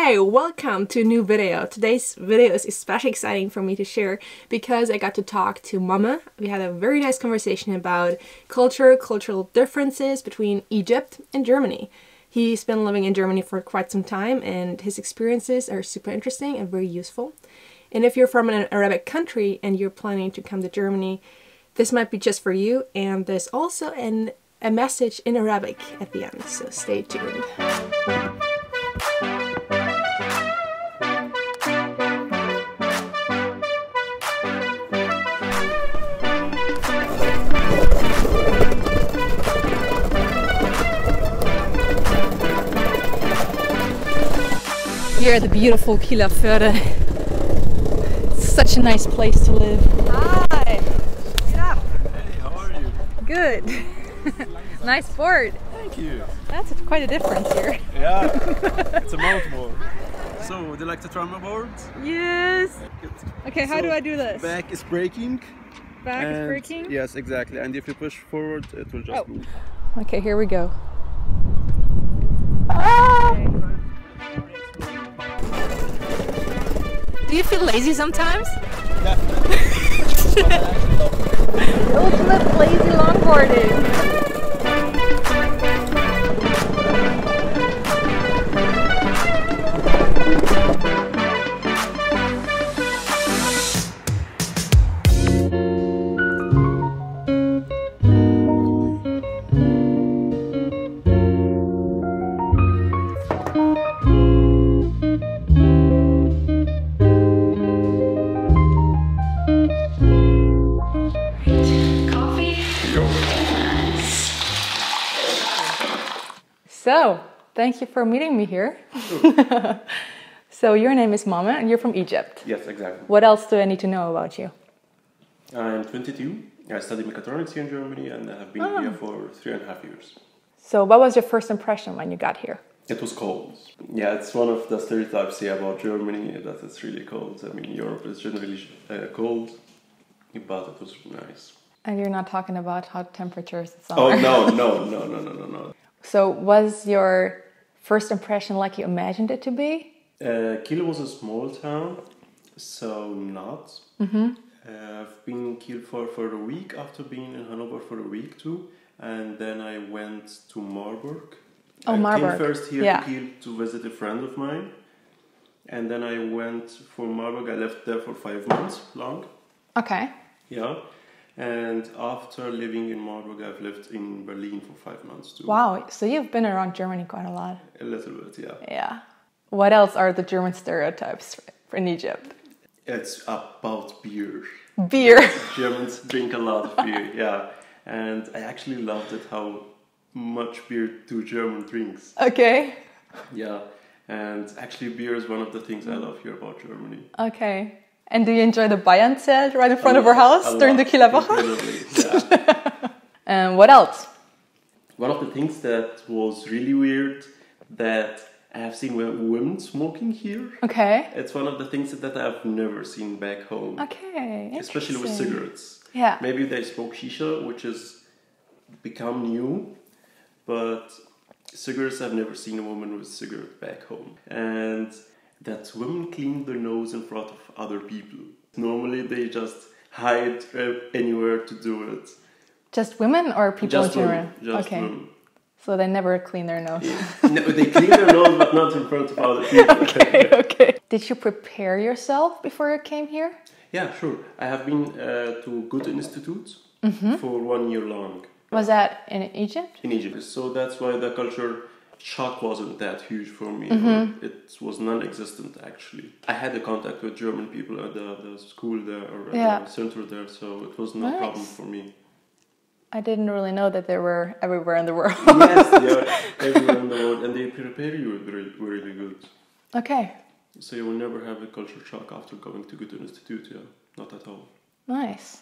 Hey, welcome to a new video. Today's video is especially exciting for me to share because I got to talk to Mame. We had a very nice conversation about cultural differences between Egypt and Germany. He's been living in Germany for quite some time and his experiences are super interesting and very useful. And if you're from an Arabic country and you're planning to come to Germany, this might be just for you, and there's also a message in Arabic at the end, so stay tuned. Here at the beautiful Kielerförde. It's such a nice place to live. Hi! Get up! Hey, how are you? Good. Nice board. Thank you. That's quite a difference here. Yeah, it's a mouthboard. So, would you like to try my board? Yes! Good. Okay, how do I do this? Back is braking. Back is braking? Yes, exactly. And if you push forward, it will just move. Okay, here we go. Okay. Do you feel lazy sometimes? Definitely. Ultimate lazy longboarding. So, thank you for meeting me here. Sure. So, your name is Mame and you're from Egypt. Yes, exactly. What else do I need to know about you? I'm 22. I study mechatronics here in Germany and I have been here for 3.5 years. So, what was your first impression when you got here? It was cold. Yeah, it's one of the stereotypes here about Germany, that it's really cold. I mean, Europe is generally cold, but it was nice. And you're not talking about hot temperatures in summer. Oh, no. So, was your first impression like you imagined it to be? Kiel was a small town, so not. I've been in Kiel for a week after being in Hanover for a week too, and then I went to Marburg. Oh, Marburg. I came first here to Kiel to visit a friend of mine, and then I went for Marburg. I left there for 5 months long. Okay. Yeah. And after living in Marburg, I've lived in Berlin for 5 months too. Wow, so you've been around Germany quite a lot. A little bit, yeah. Yeah. What else are the German stereotypes in Egypt? It's about beer. Beer. Germans drink a lot of beer, yeah. And I actually loved it how much beer do German drinks. Okay. Yeah. And actually beer is one of the things I love here about Germany. Okay. And do you enjoy the Bayernzelt right in front of our house during the Kieler Woche? Yeah. And what else? One of the things that was really weird that I have seen women smoking here. Okay. It's one of the things that I've never seen back home. Okay. Especially with cigarettes. Yeah. Maybe they smoke shisha, which has become new, but cigarettes, I've never seen a woman with a cigarette back home. And that women clean their nose in front of other people. Normally they just hide anywhere to do it. Just women or people Just in general? women. Just okay. women. So they never clean their nose. No, they clean their nose, but not in front of other people. Okay. Did you prepare yourself before you came here? Yeah, sure. I have been to Goethe Institute for 1 year long. Was that in Egypt? In Egypt. So that's why the culture shock wasn't that huge for me. It was non-existent actually. I had a contact with German people at the school there or the center there, so it was no problem for me. I didn't really know that they were everywhere in the world. Yes, they are everywhere in the world, and they prepare you really good. Okay. So you will never have a culture shock after going to Goethe Institute, yeah, not at all. Nice.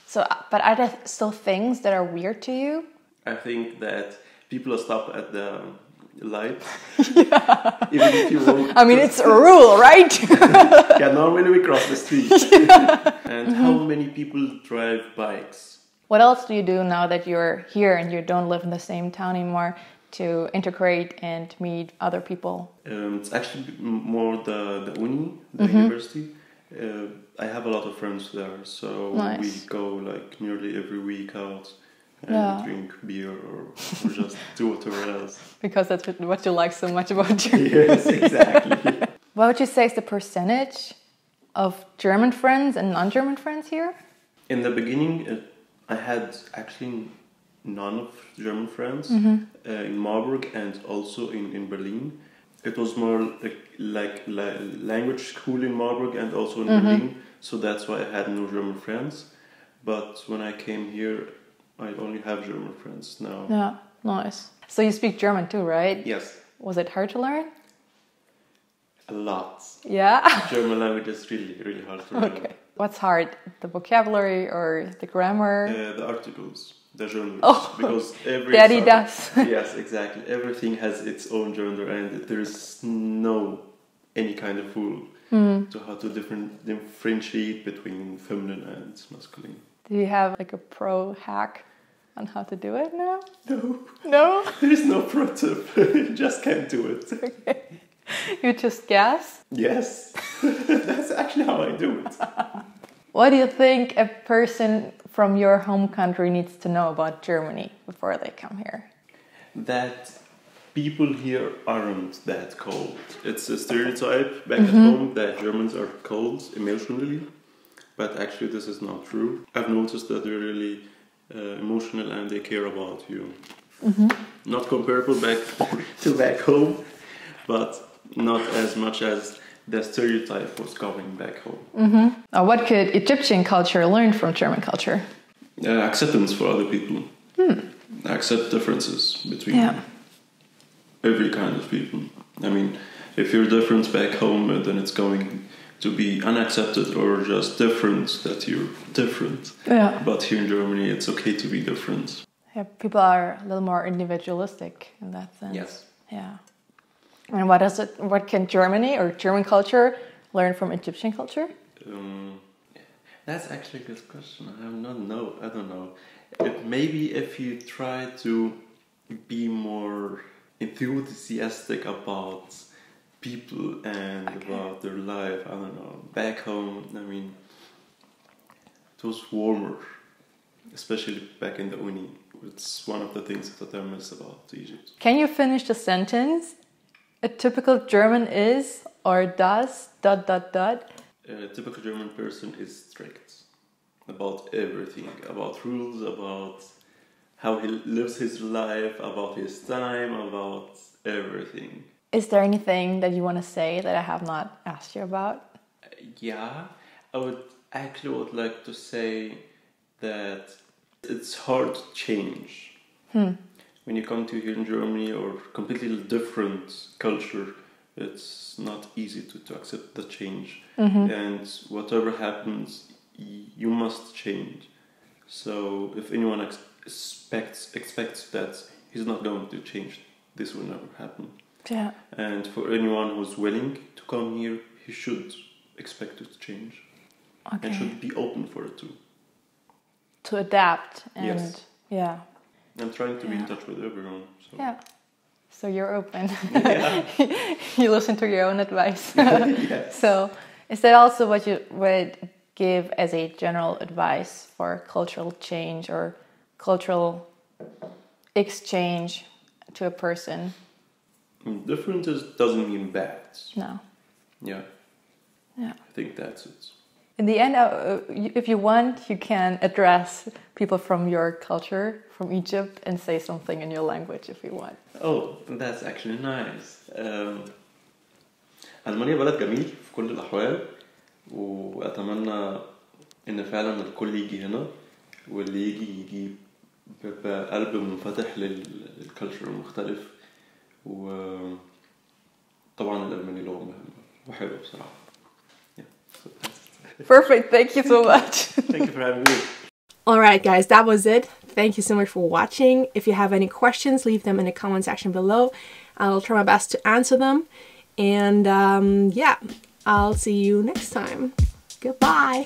So, but are there still things that are weird to you? I think that people stop at the light. Yeah. Even if you won't. I mean, it's a rule, right? Yeah, normally we cross the street. And how many people drive bikes? What else do you do now that you're here and you don't live in the same town anymore? to integrate and meet other people? It's actually more the uni, the university. I have a lot of friends there, so Nice. we go like nearly every week out and drink beer or just do whatever else. Because that's what you like so much about Germany. Yes, exactly. What would you say is the percentage of German friends and non-German friends here? In the beginning, I had actually none of German friends in Marburg and also in Berlin. It was more like language school in Marburg and also in Berlin, so that's why I had no German friends. But when I came here, I only have German friends now. Yeah, nice. So you speak German too, right? Yes, Was it hard to learn? a lot. Yeah. German language is really, really hard to learn. Okay. What's hard? The vocabulary or the grammar? The articles, the genres, Oh, because every Daddy does. Yes, exactly. Everything has its own gender, and there's no any kind of rule to how to differentiate between feminine and masculine. Do you have like a pro hack on how to do it now? No, No? there is no pro tip. You just can't do it. Okay. You just guess? Yes, that's actually how I do it. What do you think a person from your home country needs to know about Germany before they come here? That people here aren't that cold. It's a stereotype back at home that Germans are cold emotionally, but actually this is not true. I've noticed that they're really emotional and they care about you. Not comparable back to back home, but not as much as the stereotype was going back home. What could Egyptian culture learn from German culture? Acceptance for other people. Accept differences between every kind of people. I mean, if you're different back home, then it's going to be unaccepted or just different that you're different. Yeah. But here in Germany, it's okay to be different. Yeah, people are a little more individualistic in that sense. Yes. Yeah. And what can Germany or German culture learn from Egyptian culture? That's actually a good question. I don't know. Maybe if you try to be more enthusiastic about people and about their life, I don't know. Back home, I mean, it was warmer, especially back in the uni. It's one of the things that I miss about Egypt. Can you finish the sentence? A typical German is or does ... A typical German person is strict about everything, about rules, about how he lives his life, about his time, about everything. Is there anything that you want to say that I have not asked you about? Yeah, I would like to say that it's hard to change. When you come to here in Germany or completely different culture, it's not easy to accept the change. And whatever happens, you must change. So if anyone expects that he's not going to change, this will never happen. Yeah. And for anyone who's willing to come here, he should expect it to change. Okay. And should be open for it too. To adapt and Yes. yeah. I'm trying to be in touch with everyone. So. Yeah. So you're open. Yeah. You listen to your own advice. Yes. So is that also what you would give as a general advice for cultural change or cultural exchange to a person? Different doesn't mean bad. No. Yeah. Yeah. I think that's it. In the end, if you want, you can address people from your culture, from Egypt, and say something in your language if you want. Oh, that's actually nice. ألمانيا بلد جميل في كل الأحوال، وأتمنى إن فعلا الكل يجي هنا، واللي يجي بقلب منفتح للكالتشر المختلف، وطبعا الألماني لغة مهمة وحلوة بصراحة. Perfect, thank you so much. Thank you for having me. Alright guys, that was it. Thank you so much for watching. If you have any questions, leave them in the comment section below. I'll try my best to answer them. And yeah, I'll see you next time. Goodbye.